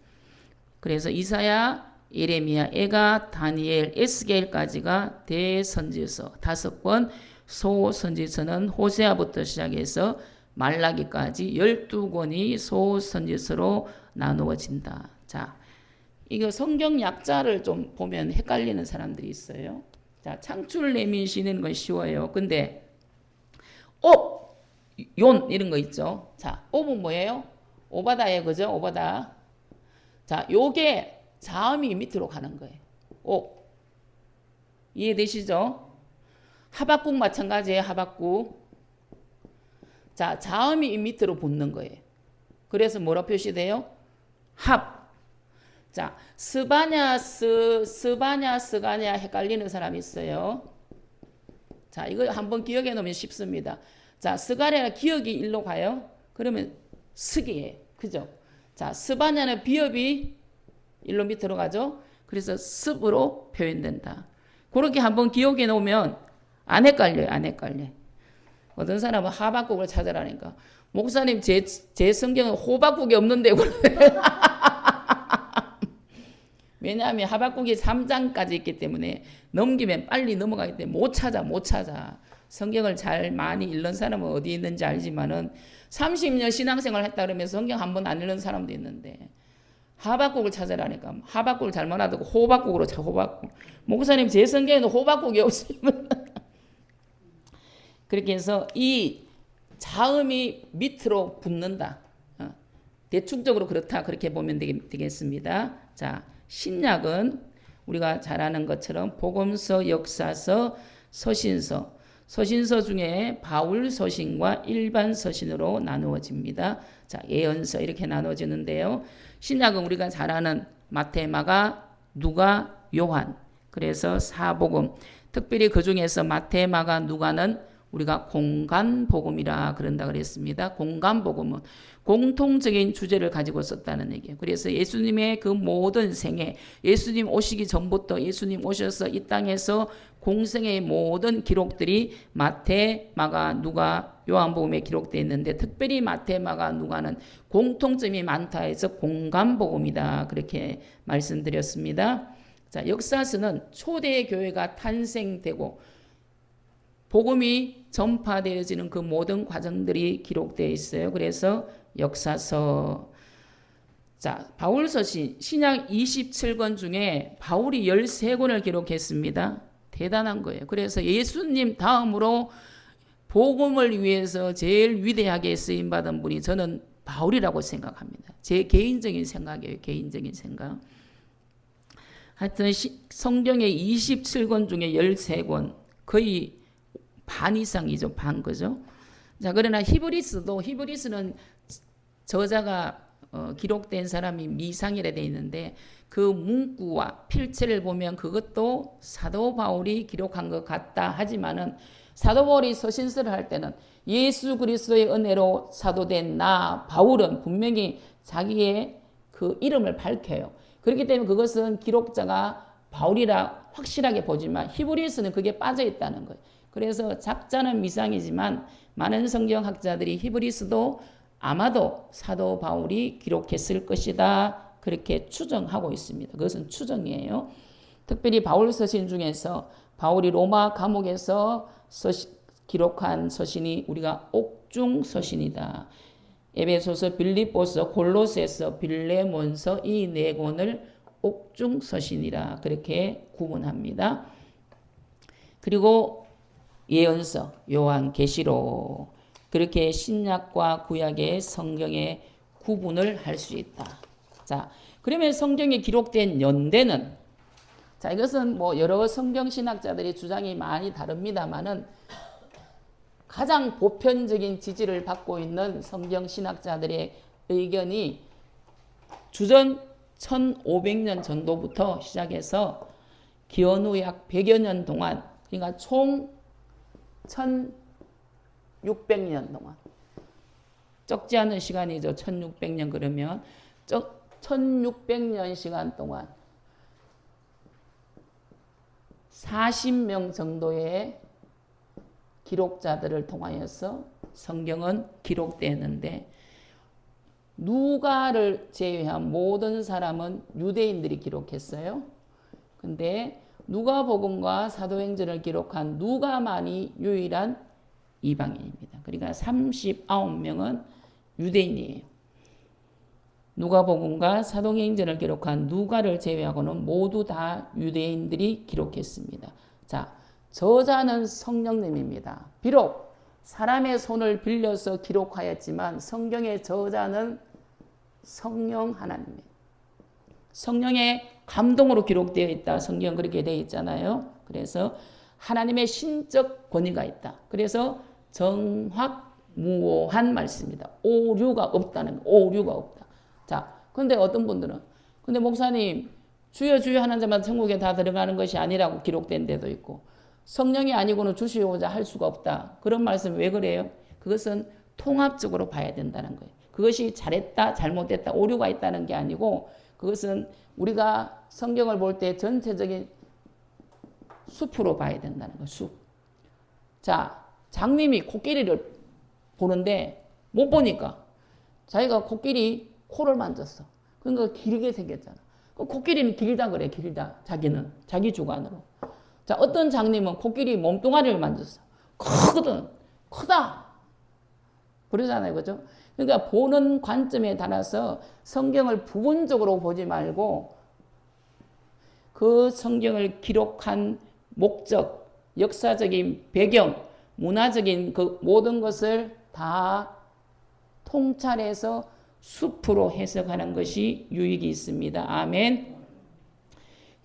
그래서 이사야, 예레미야, 에가, 다니엘, 에스겔까지가 대선지서 5권, 소선지서는 호세아부터 시작해서 말라기까지 12권이 소선지서로 나누어진다. 자, 이거 성경 약자를 좀 보면 헷갈리는 사람들이 있어요. 자, 창출 내민 쉬는 건 쉬워요. 근데 용 이런 거 있죠. 자, 옵은 뭐예요? 오바다예요. 그죠? 오바다. 자, 요게 자음이 밑으로 가는 거예요. 옵. 이해되시죠? 하박국 마찬가지예요. 하박국. 자, 자음이 밑으로 붙는 거예요. 그래서 뭐라 표시돼요? 합. 자, 스가냐 헷갈리는 사람이 있어요. 자, 이거 한번 기억해 놓으면 쉽습니다. 자, 스가랴가 기억이 일로 가요. 그러면 스기예요. 그죠? 자, 스바냐는 비읍이 일로 밑으로 가죠. 그래서 습으로 표현된다. 그렇게 한번 기억해 놓으면 안 헷갈려요. 안 헷갈려. 어떤 사람은 하박국을 찾으라니까. 목사님 제 성경은 호박국이 없는데 왜냐하면 하박국이 3장까지 있기 때문에 넘기면 빨리 넘어가기 때문에 못 찾아. 성경을 잘 많이 읽는 사람은 어디 있는지 알지만은 30년 신앙생활 했다 그러면 성경 한 번 안 읽는 사람도 있는데 하박국을 찾으라니까. 하박국을 잘못 알아듣고 호박국으로 차. 호박국. 목사님 제 성경에는 호박국이 없으면 그렇게 해서 이 자음이 밑으로 붙는다. 대충적으로 그렇다. 그렇게 보면 되겠습니다. 자, 신약은 우리가 잘 아는 것처럼 복음서, 역사서, 서신서. 서신서 중에 바울 서신과 일반 서신으로 나누어집니다. 자, 예언서 이렇게 나누어지는데요. 신약은 우리가 잘 아는 마태, 마가, 누가, 요한. 그래서 사복음. 특별히 그 중에서 마태, 마가, 누가는 우리가 공간복음이라 그런다 그랬습니다. 공간복음은 공통적인 주제를 가지고 썼다는 얘기예요. 그래서 예수님의 그 모든 생애, 예수님 오시기 전부터 예수님 오셔서 이 땅에서 공생의 모든 기록들이 마태, 마가, 누가, 요한복음에 기록되어 있는데 특별히 마태, 마가, 누가는 공통점이 많다 해서 공간복음이다 그렇게 말씀드렸습니다. 자, 역사서는 초대 교회가 탄생되고 복음이 전파되어지는 그 모든 과정들이 기록되어 있어요. 그래서 역사서. 자, 바울서신 신약 27권 중에 바울이 13권을 기록했습니다. 대단한 거예요. 그래서 예수님 다음으로 복음을 위해서 제일 위대하게 쓰임받은 분이 저는 바울이라고 생각합니다. 제 개인적인 생각이에요. 개인적인 생각. 하여튼 성경의 27권 중에 13권 거의 반 이상이죠. 반 거죠. 자, 그러나 히브리스는 저자가 기록된 사람이 미상이라 되어 있는데 그 문구와 필체를 보면 그것도 사도 바울이 기록한 것 같다 하지만은 사도 바울이 서신서를 할 때는 예수 그리스도의 은혜로 사도된 나 바울은 분명히 자기의 그 이름을 밝혀요. 그렇기 때문에 그것은 기록자가 바울이라 확실하게 보지만 히브리서는 그게 빠져 있다는 거예요. 그래서 작자는 미상이지만 많은 성경학자들이 히브리서도 아마도 사도 바울이 기록했을 것이다 그렇게 추정하고 있습니다. 그것은 추정이에요. 특별히 바울 서신 중에서 바울이 로마 감옥에서 기록한 서신이 우리가 옥중 서신이다. 에베소서, 빌립보서, 골로새서, 빌레몬서 이 네 권을 옥중 서신이라 그렇게 구분합니다. 그리고 예언서, 요한계시록 그렇게 신약과 구약의 성경의 구분을 할 수 있다. 자, 그러면 성경에 기록된 연대는 자, 이것은 뭐 여러 성경 신학자들의 주장이 많이 다릅니다만은 가장 보편적인 지지를 받고 있는 성경 신학자들의 의견이 주전 1500년 정도부터 시작해서 기원후 약 100여 년 동안 그러니까 총 1600년 동안 적지 않은 시간이죠. 1600년 그러면 1600년 시간 동안 40명 정도의 기록자들을 통하여서 성경은 기록되는데 누가를 제외한 모든 사람은 유대인들이 기록했어요. 근데 누가복음과 사도행전을 기록한 누가만이 유일한 이방인입니다. 그러니까 39명은 유대인이에요. 누가복음과 사도행전을 기록한 누가를 제외하고는 모두 다 유대인들이 기록했습니다. 자, 저자는 성령님입니다. 비록 사람의 손을 빌려서 기록하였지만 성경의 저자는 성령 하나님입니다. 성령의 감동으로 기록되어 있다. 성경 그렇게 되어 있잖아요. 그래서 하나님의 신적 권위가 있다. 그래서 정확무오한 말씀입니다. 오류가 없다는 거. 오류가 없다. 자, 근데 어떤 분들은 근데 목사님 주여 주여 하는 자만 천국에 다 들어가는 것이 아니라고 기록된 데도 있고 성령이 아니고는 주시오자 할 수가 없다. 그런 말씀 왜 그래요? 그것은 통합적으로 봐야 된다는 거예요. 그것이 잘했다, 잘못됐다, 오류가 있다는 게 아니고 그것은 우리가 성경을 볼 때 전체적인 숲으로 봐야 된다는 거예요. 숲. 자, 장님이 코끼리를 보는데 못 보니까 자기가 코끼리 코를 만졌어. 그러니까 길게 생겼잖아. 코끼리는 길다 그래, 길다. 자기는. 자기 주관으로. 자, 어떤 장님은 코끼리 몸뚱아리를 만졌어. 크거든. 크다. 그러잖아요. 그죠? 그러니까 보는 관점에 따라서 성경을 부분적으로 보지 말고 그 성경을 기록한 목적, 역사적인 배경, 문화적인 그 모든 것을 다 통찰해서 숲으로 해석하는 것이 유익이 있습니다. 아멘.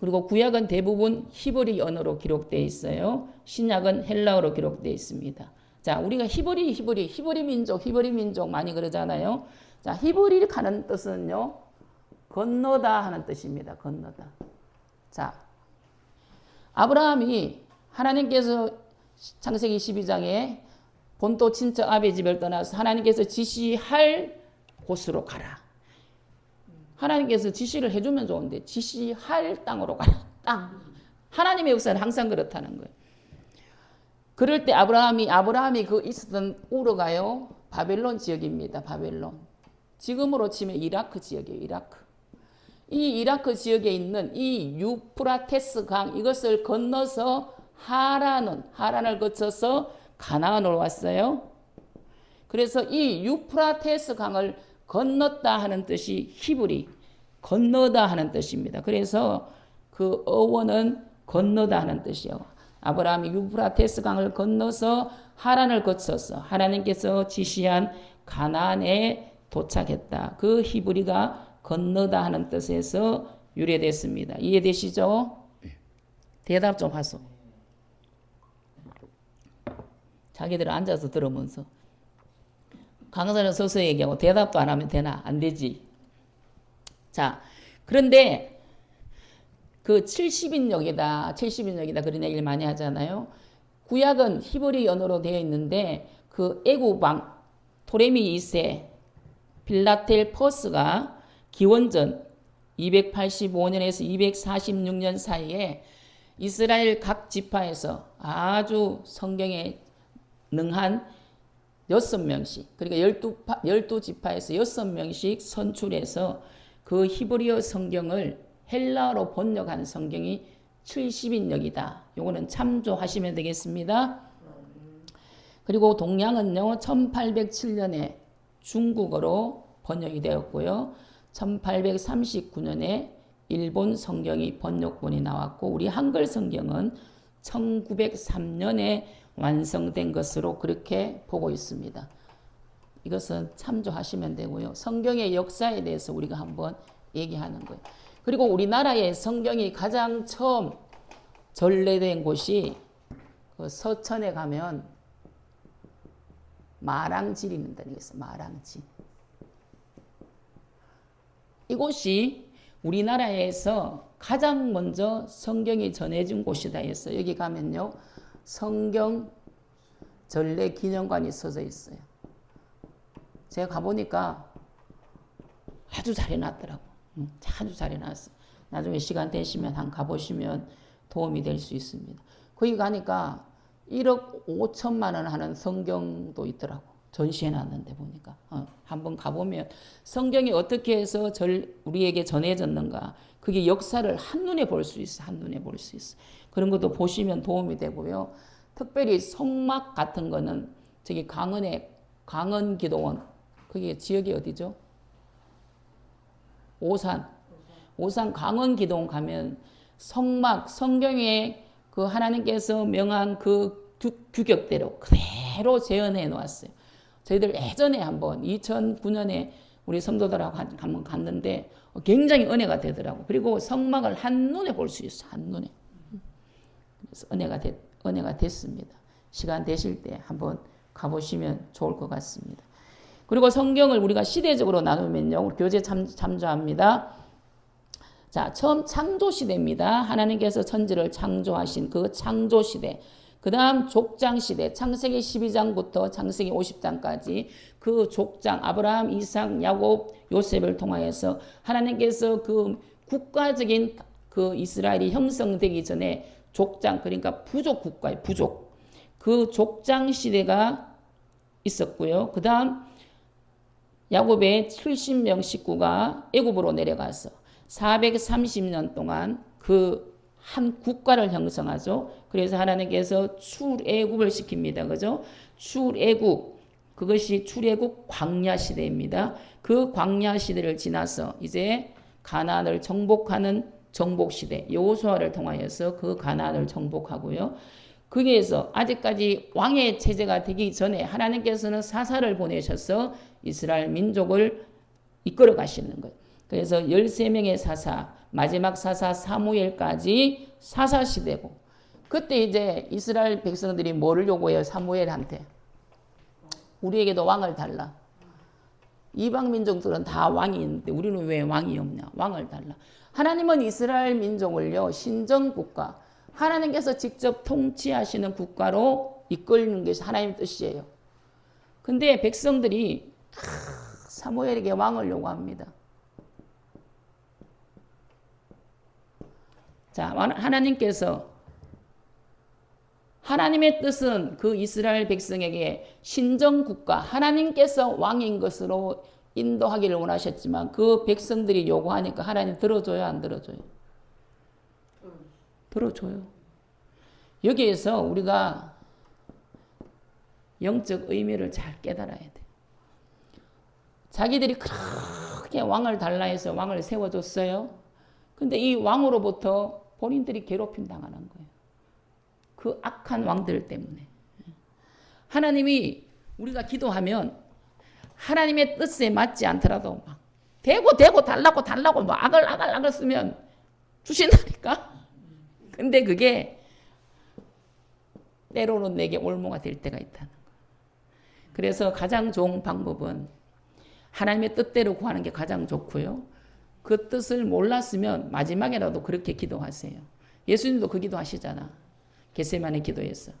그리고 구약은 대부분 히브리 언어로 기록되어 있어요. 신약은 헬라어로 기록되어 있습니다. 자, 우리가 히브리 민족 많이 그러잖아요. 자, 히브리하는 뜻은요, 건너다 하는 뜻입니다. 건너다. 자, 아브라함이 하나님께서 창세기 12장에 본토 친척 아베 집을 떠나서 하나님께서 지시할 곳으로 가라. 하나님께서 지시를 해주면 좋은데 지시할 땅으로 가라. 땅. 하나님의 역사는 항상 그렇다는 거예요. 그럴 때 아브라함이 그 있었던 우르가요, 바벨론 지역입니다. 바벨론. 지금으로 치면 이라크 지역이에요. 이라크. 이 이라크 지역에 있는 이 유프라테스 강, 이것을 건너서 하란을 거쳐서 가나안으로 왔어요. 그래서 이 유프라테스 강을 건넜다 하는 뜻이 히브리, 건너다 하는 뜻입니다. 그래서 그 어원은 건너다 하는 뜻이요. 아브라함이 유프라테스 강을 건너서 하란을 거쳐서 하나님께서 지시한 가나안에 도착했다. 그 히브리가 건너다 하는 뜻에서 유래됐습니다. 이해되시죠? 대답 좀 하소. 자기들 앉아서 들으면서. 강사는 서서 얘기하고 대답도 안 하면 되나? 안 되지. 자, 그런데 그 70인역이다 그런 얘기를 많이 하잖아요. 구약은 히브리 언어로 되어 있는데 그 애굽왕 토레미 2세 빌라텔 퍼스가 기원전 285년에서 246년 사이에 이스라엘 각 지파에서 아주 성경에 능한 6명씩, 그러니까 12지파에서 6명씩 선출해서 그 히브리어 성경을 헬라어로 번역한 성경이 70인역이다. 요거는 참조하시면 되겠습니다. 그리고 동양은요, 1807년에 중국어로 번역이 되었고요. 1839년에 일본 성경이 번역본이 나왔고, 우리 한글 성경은 1903년에 완성된 것으로 그렇게 보고 있습니다. 이것은 참조하시면 되고요. 성경의 역사에 대해서 우리가 한번 얘기하는 거예요. 그리고 우리나라의 성경이 가장 처음 전래된 곳이 그 서천에 가면 마랑질 있는다. 마랑질. 이곳이 우리나라에서 가장 먼저 성경이 전해진 곳이다 해서 여기 가면요, 성경 전래 기념관이 써져 있어요. 제가 가보니까 아주 잘 해놨더라고. 아주 잘 해놨어. 나중에 시간 되시면 한번 가보시면 도움이 될 수 있습니다. 거기 가니까 1억 5천만 원 하는 성경도 있더라고. 전시해놨는데 보니까. 한번 가보면 성경이 어떻게 해서 우리에게 전해졌는가. 그게 역사를 한눈에 볼 수 있어. 한눈에 볼 수 있어. 그런 것도 보시면 도움이 되고요. 특별히 성막 같은 거는 저기 강원기도원. 그게 지역이 어디죠? 오산 강원기도원 가면 성막, 성경에 그 하나님께서 명한 그 규격대로 그대로 재현해 놓았어요. 저희들 예전에 한번 2009년에 우리 성도들하고 한번 갔는데 굉장히 은혜가 되더라고. 그리고 성막을 한눈에 볼 수 있어. 한눈에. 그래서 은혜가 됐습니다. 시간 되실 때 한번 가보시면 좋을 것 같습니다. 그리고 성경을 우리가 시대적으로 나누면요, 우리 교재 참조합니다. 자, 처음 창조시대입니다. 하나님께서 천지를 창조하신 그 창조시대. 그 다음 족장시대, 창세기 12장부터 창세기 50장까지 그 족장, 아브라함, 이삭, 야곱, 요셉을 통하여서 하나님께서 그 국가적인 그 이스라엘이 형성되기 전에 족장, 그러니까 부족 국가예요. 부족. 그 족장 시대가 있었고요. 그 다음 야곱의 70명 식구가 애굽으로 내려가서 430년 동안 그 한 국가를 형성하죠. 그래서 하나님께서 출애굽을 시킵니다. 그죠? 출애굽. 그것이 출애굽 광야 시대입니다. 그 광야 시대를 지나서 이제 가나안을 정복하는 정복 시대, 여호수아를 통하여서 그 가나안을 정복하고요. 거기에서 아직까지 왕의 체제가 되기 전에 하나님께서는 사사를 보내셔서 이스라엘 민족을 이끌어 가시는 거예요. 그래서 13명의 사사, 마지막 사사 사무엘까지 사사 시대고, 그때 이제 이스라엘 백성들이 뭐를 요구해요? 사무엘한테. 우리에게도 왕을 달라. 이방 민족들은 다 왕이 있는데 우리는 왜 왕이 없냐? 왕을 달라. 하나님은 이스라엘 민족을요, 신정국가, 하나님께서 직접 통치하시는 국가로 이끌는 것이 하나님의 뜻이에요. 근데 백성들이 사무엘에게 왕을 요구합니다. 자, 하나님께서 하나님의 뜻은 그 이스라엘 백성에게 신정국가, 하나님께서 왕인 것으로 인도하기를 원하셨지만 그 백성들이 요구하니까 하나님 들어줘요, 안 들어줘요? 들어줘요. 여기에서 우리가 영적 의미를 잘 깨달아야 돼. 자기들이 그렇게 왕을 달라 해서 왕을 세워줬어요. 근데 이 왕으로부터 본인들이 괴롭힘 당하는 거예요. 그 악한 왕들 때문에. 하나님이 우리가 기도하면 하나님의 뜻에 맞지 않더라도 막 대고 달라고 막 악을 쓰면 주신다니까. 근데 그게 때로는 내게 올무가 될 때가 있다는 거예요. 그래서 가장 좋은 방법은 하나님의 뜻대로 구하는 게 가장 좋고요. 그 뜻을 몰랐으면 마지막에라도 그렇게 기도하세요. 예수님도 그 기도하시잖아. 겟세마네 기도에서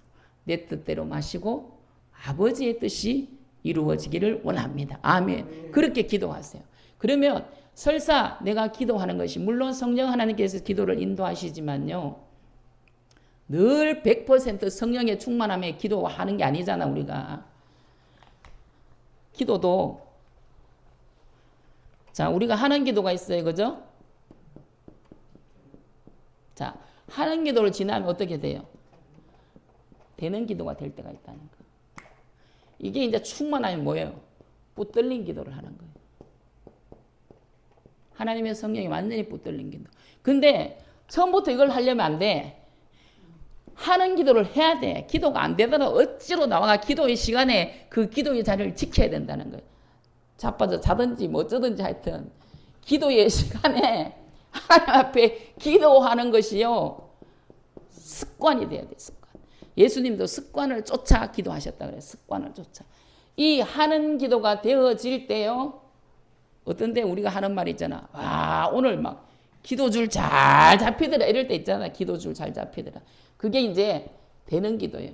내 뜻대로 마시고 아버지의 뜻이 이루어지기를 원합니다. 아멘. 그렇게 기도하세요. 그러면 설사 내가 기도하는 것이 물론 성령 하나님께서 기도를 인도하시지만요. 늘 100% 성령의 충만함에 기도하는 게 아니잖아, 우리가. 기도도 자, 우리가 하는 기도가 있어요. 그죠? 자, 하는 기도를 지나면 어떻게 돼요? 되는 기도가 될 때가 있다는 거예요. 이게 이제 충만하면 뭐예요? 붙들린 기도를 하는 거예요. 하나님의 성령이 완전히 붙들린 기도. 근데 처음부터 이걸 하려면 안 돼. 하는 기도를 해야 돼. 기도가 안 되더라도 억지로 나와가 기도의 시간에 그 기도의 자리를 지켜야 된다는 거예요. 자빠져 자든지 뭐 어쩌든지 하여튼 기도의 시간에 하나님 앞에 기도하는 것이요. 습관이 돼야 돼. 습관. 예수님도 습관을 쫓아 기도하셨다 그래요. 습관을 쫓아. 이 하는 기도가 되어질 때요. 어떤 때 우리가 하는 말 있잖아. 와, 오늘 막 기도줄 잘 잡히더라. 이럴 때 있잖아. 기도줄 잘 잡히더라. 그게 이제 되는 기도예요.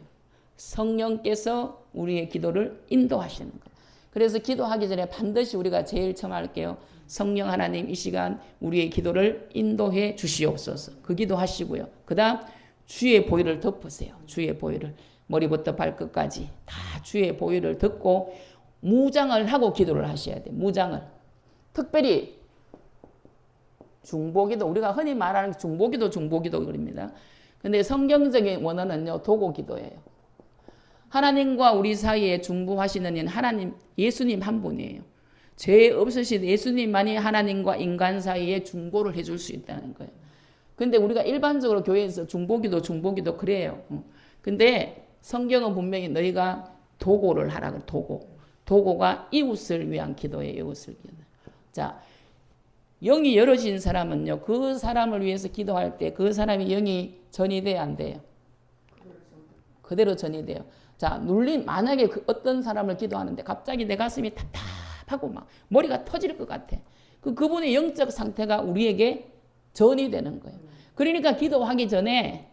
성령께서 우리의 기도를 인도하시는 거예요. 그래서 기도하기 전에 반드시 우리가 제일 처음 할게요. 성령 하나님 이 시간 우리의 기도를 인도해 주시옵소서. 그 기도하시고요. 그 다음 주의 보혈을 덮으세요. 주의 보혈을. 머리부터 발끝까지 다 주의 보혈을 덮고 무장을 하고 기도를 하셔야 돼요. 무장을. 특별히 중보기도, 우리가 흔히 말하는 중보기도 그럽니다. 근데 성경적인 원어는요, 도고기도예요. 하나님과 우리 사이에 중보하시는 이는 하나님, 예수님 한 분이에요. 죄 없으신 예수님만이 하나님과 인간 사이에 중보를 해줄 수 있다는 거예요. 근데 우리가 일반적으로 교회에서 중보기도 그래요. 근데 성경은 분명히 너희가 도고를 하라 그래. 도고가 이웃을 위한 기도예요. 이웃을 위한. 자, 영이 열어진 사람은요, 그 사람을 위해서 기도할 때 그 사람이 영이 전이 돼야 안 돼요? 그대로 전이 돼요. 자, 만약에 어떤 사람을 기도하는데 갑자기 내 가슴이 답답하고 막 머리가 터질 것 같아. 그분의 영적 상태가 우리에게 전이 되는 거예요. 그러니까 기도하기 전에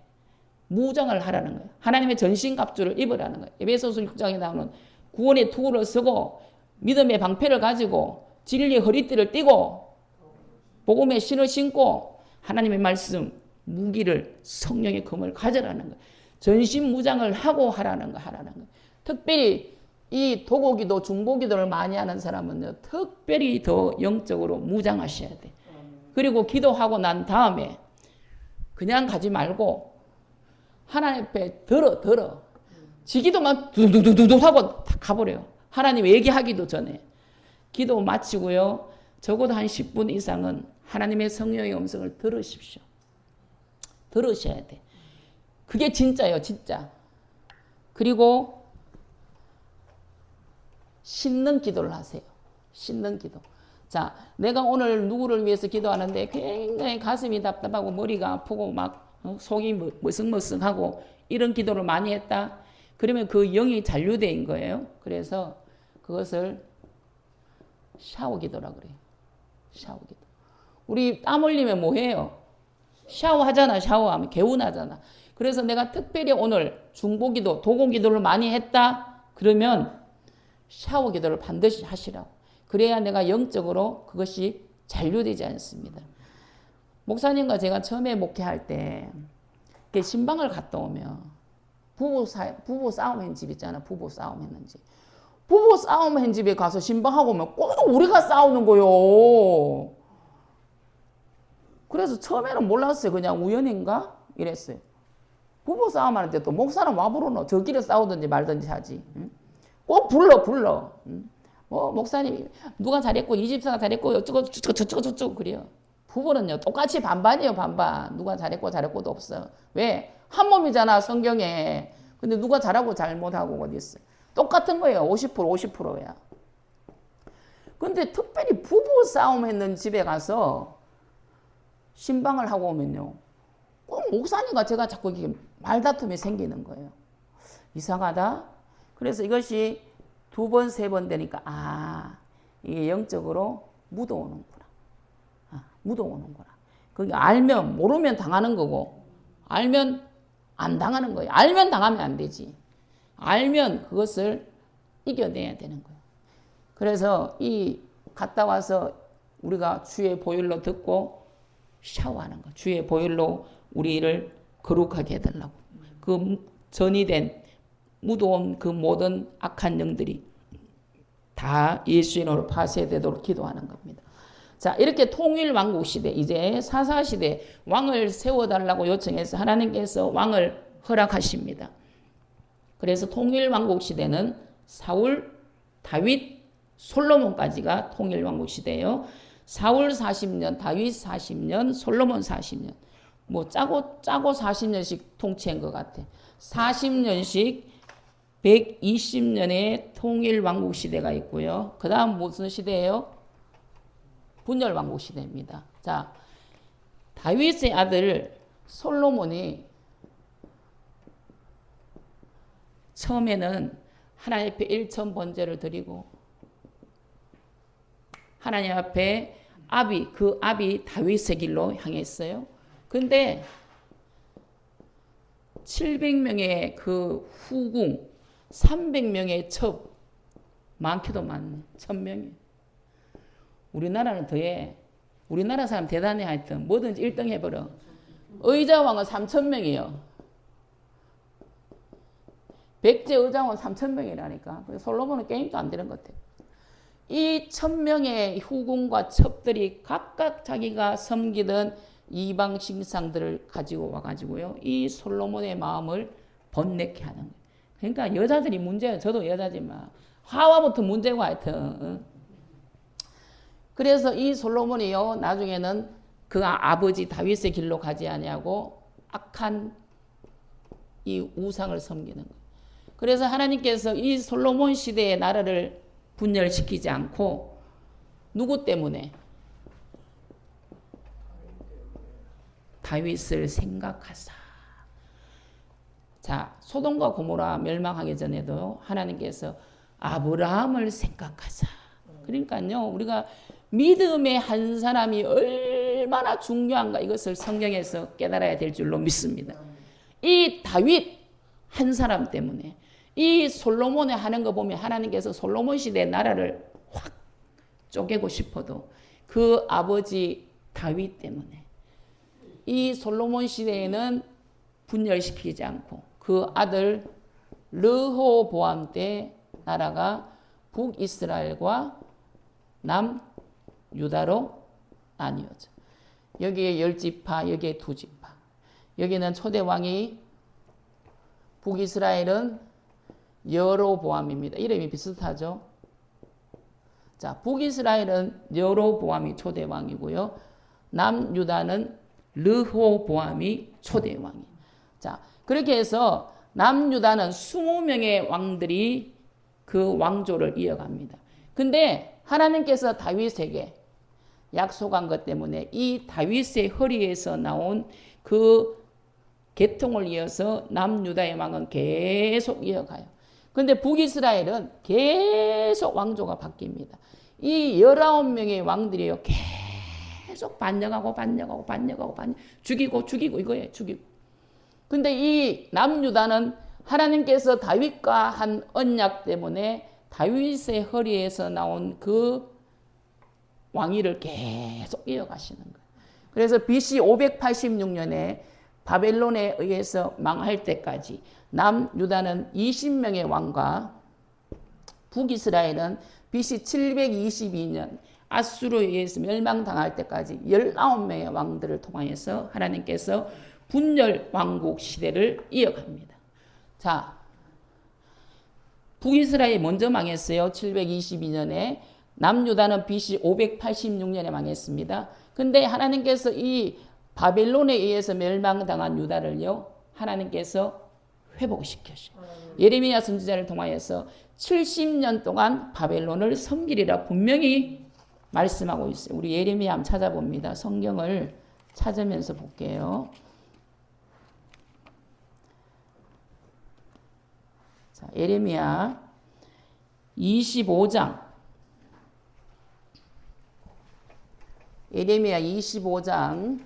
무장을 하라는 거예요. 하나님의 전신갑주를 입으라는 거예요. 에베소서 6장에 나오는 구원의 투구를 쓰고 믿음의 방패를 가지고 진리의 허리띠를 띠고 복음의 신을 신고 하나님의 말씀, 무기를 성령의 검을 가져라는 거예요. 전신무장을 하고 하라는 거예요. 특별히 이 도고기도 중보기도를 많이 하는 사람은요, 특별히 더 영적으로 무장하셔야 돼. 그리고 기도하고 난 다음에 그냥 가지 말고 하나님 앞에 들어. 지기도만 두두두두두 하고 가버려요. 하나님 얘기하기도 전에. 기도 마치고요. 적어도 한 10분 이상은 하나님의 성령의 음성을 들으십시오. 들으셔야 돼. 그게 진짜예요, 진짜. 그리고 씻는 기도를 하세요. 씻는 기도. 자, 내가 오늘 누구를 위해서 기도하는데 굉장히 가슴이 답답하고 머리가 아프고 막 속이 머쓱머쓱하고 이런 기도를 많이 했다. 그러면 그 영이 잔류된 거예요. 그래서 그것을 샤워 기도라 그래요. 샤워 기도. 우리 땀 흘리면 뭐 해요? 샤워하잖아. 샤워하면 개운하잖아. 그래서 내가 특별히 오늘 중보기도, 도고기도를 많이 했다. 그러면 샤워 기도를 반드시 하시라고. 그래야 내가 영적으로 그것이 잔류되지 않습니다. 목사님과 제가 처음에 목회할 때 신방을 갔다 오면 부부 싸움 한 집 있잖아. 부부 싸움 했는 집. 부부 싸움 한 집에 가서 신방하고 오면 꼭 우리가 싸우는 거요. 그래서 처음에는 몰랐어요. 그냥 우연인가? 이랬어요. 부부 싸움 하는데 또 목사는 와 부르노? 저끼리 싸우든지 말든지 하지. 꼭 불러. 뭐 목사님 누가 잘했고 이 집사가 잘했고 어쩌고 저쩌고 그래요. 부부는요 똑같이 반반이에요. 반반. 누가 잘했고도 없어. 왜? 한 몸이잖아 성경에. 근데 누가 잘하고 잘못하고 어디 있어? 똑같은 거예요. 50%야. 근데 특별히 부부 싸움 했는 집에 가서 신방을 하고 오면요. 꼭 목사님과 제가 자꾸 이렇게 말다툼이 생기는 거예요. 이상하다. 그래서 이것이 2번, 3번 되니까 이게 영적으로 묻어오는구나. 묻어오는구나. 그게 알면 모르면 당하는 거고 알면 안 당하는 거예요. 알면 당하면 안 되지. 알면 그것을 이겨내야 되는 거예요. 그래서 갔다 와서 우리가 주의 보혈로 듣고 샤워하는 거. 주의 보혈로 우리를 거룩하게 해달라고. 그 전이 된 묻어온 그 모든 악한 영들이 다 예수의 이름으로 파쇄되도록 기도하는 겁니다. 자, 이렇게 통일 왕국 시대, 이제 사사 시대 왕을 세워달라고 요청해서 하나님께서 왕을 허락하십니다. 그래서 통일 왕국 시대는 사울, 다윗, 솔로몬까지가 통일 왕국 시대예요. 사울 40년, 다윗 40년, 솔로몬 40년. 뭐 짜고 40년씩 통치한 것 같아. 40년씩 120년의 통일 왕국 시대가 있고요. 그 다음 무슨 시대예요? 분열 왕국 시대입니다. 자, 다윗의 아들 솔로몬이 처음에는 하나님 앞에 일천 번제를 드리고 하나님 앞에 그 아비 다윗의 길로 향했어요. 근데 700명의 그 후궁, 300명의 첩, 많기도 많네. 1000명이. 우리나라는 더해. 우리나라 사람 대단해 하여튼. 뭐든지 1등 해버려. 의자왕은 3000명이에요. 백제 의자왕은 3000명이라니까. 솔로몬은 게임도 안 되는 것 같아요. 이 1000명의 후궁과 첩들이 각각 자기가 섬기던 이방 신상들을 가지고 와가지고요. 이 솔로몬의 마음을 번뇌케 하는 거예요. 그러니까 여자들이 문제예요. 저도 여자지만. 하와부터 문제고 하여튼. 그래서 이 솔로몬이요. 나중에는 그 아버지 다윗의 길로 가지 아니하고 악한 이 우상을 섬기는 거예요. 그래서 하나님께서 이 솔로몬 시대의 나라를 분열시키지 않고 누구 때문에? 다윗을 생각하사. 자, 소돔과 고모라 멸망하기 전에도 하나님께서 아브라함을 생각하사. 그러니까요, 우리가 믿음의 한 사람이 얼마나 중요한가 이것을 성경에서 깨달아야 될 줄로 믿습니다. 이 다윗 한 사람 때문에 이 솔로몬이 하는 거 보면 하나님께서 솔로몬 시대의 나라를 확 쪼개고 싶어도 그 아버지 다윗 때문에 이 솔로몬 시대에는 분열시키지 않고 그 아들 르호보암 때 나라가 북이스라엘과 남유다로 나뉘어져. 여기에 10지파, 여기에 2지파. 여기는 초대 왕이 북이스라엘은 여로보암입니다. 이름이 비슷하죠. 자, 북이스라엘은 여로보암이 초대 왕이고요. 남유다는 르호보암이 초대 왕이에요. 자, 그렇게 해서 남유다는 20명의 왕들이 그 왕조를 이어갑니다. 근데 하나님께서 다윗에게 약속한 것 때문에 이 다윗의 허리에서 나온 그 계통을 이어서 남유다의 왕은 계속 이어가요. 근데 북이스라엘은 계속 왕조가 바뀝니다. 이 19명의 왕들이요, 계속 반역하고 죽이고 이거예요. 죽이고. 근데 이 남유다는 하나님께서 다윗과 한 언약 때문에 다윗의 허리에서 나온 그 왕위를 계속 이어가시는 거예요. 그래서 BC 586년에 바벨론에 의해서 망할 때까지 남유다는 20명의 왕과 북이스라엘은 BC 722년 아수르에 의해서 멸망당할 때까지 19명의 왕들을 통하여서 하나님께서 분열 왕국 시대를 이어갑니다. 자, 북이스라엘이 먼저 망했어요. 722년에. 남유다는 BC 586년에 망했습니다. 근데 하나님께서 이 바벨론에 의해서 멸망당한 유다를요, 하나님께서 회복시켰어요. 예레미야 선지자를 통하여서 70년 동안 바벨론을 섬기리라 분명히 말씀하고 있어요. 우리 예레미야 한번 찾아봅니다. 성경을 찾으면서 볼게요. 자, 예레미야 25장. 예레미야 25장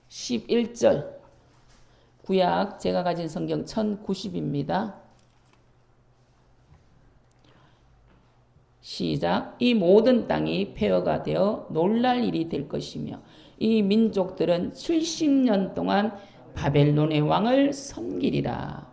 11절. 구약 제가 가진 성경 1090입니다. 시작. 이 모든 땅이 폐허가 되어 놀랄 일이 될 것이며 이 민족들은 70년 동안 바벨론의 왕을 섬기리라.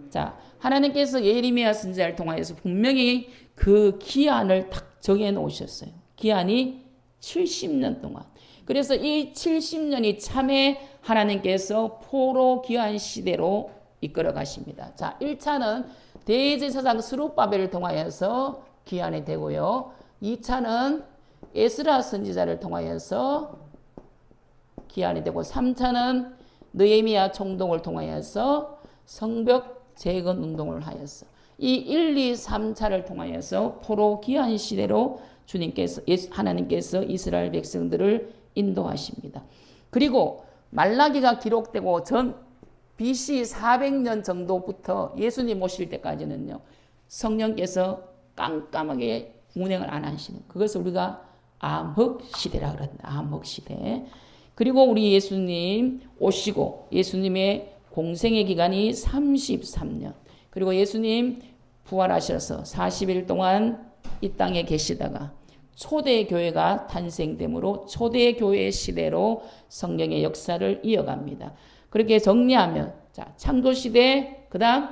자, 하나님께서 예레미야 선지자를 통하여서 분명히 그 기한을 딱 정해 놓으셨어요. 기한이 70년 동안. 그래서 이 70년이 참에 하나님께서 포로 귀환 시대로 이끌어 가십니다. 자, 1차는 대제사장 스룹바벨을 통하여서 귀환이 되고요. 2차는 에스라 선지자를 통하여서 귀환이 되고 3차는 느헤미야 총독을 통하여서 성벽 재건 운동을 하였어. 이 1, 2, 3차를 통하여서 포로 귀환 시대로 주님께서 하나님께서 이스라엘 백성들을 인도하십니다. 그리고 말라기가 기록되고 전 BC 400년 정도부터 예수님 오실 때까지는요, 성령께서 깜깜하게 운행을 안 하시는, 그것을 우리가 암흑 시대라 그런다. 암흑 시대. 그리고 우리 예수님 오시고 예수님의 공생의 기간이 33년. 그리고 예수님 부활하셔서 40일 동안 이 땅에 계시다가 초대교회가 탄생되므로 초대교회 시대로 성경의 역사를 이어갑니다. 그렇게 정리하면, 자, 창조시대, 그 다음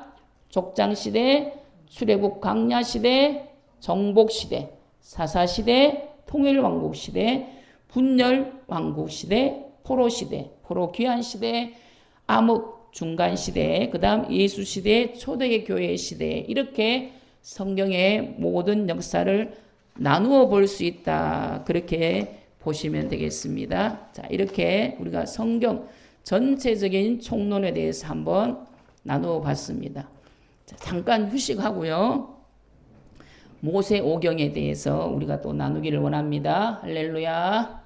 족장시대, 출애굽 광야시대, 정복시대, 사사시대, 통일왕국시대, 분열왕국시대, 포로시대, 포로귀환시대, 암흑 중간시대, 그 다음 예수시대, 초대교회 시대, 이렇게 성경의 모든 역사를 나누어 볼 수 있다. 그렇게 보시면 되겠습니다. 자, 이렇게 우리가 성경 전체적인 총론에 대해서 한번 나누어 봤습니다. 자, 잠깐 휴식하고요. 모세 오경에 대해서 우리가 또 나누기를 원합니다. 할렐루야.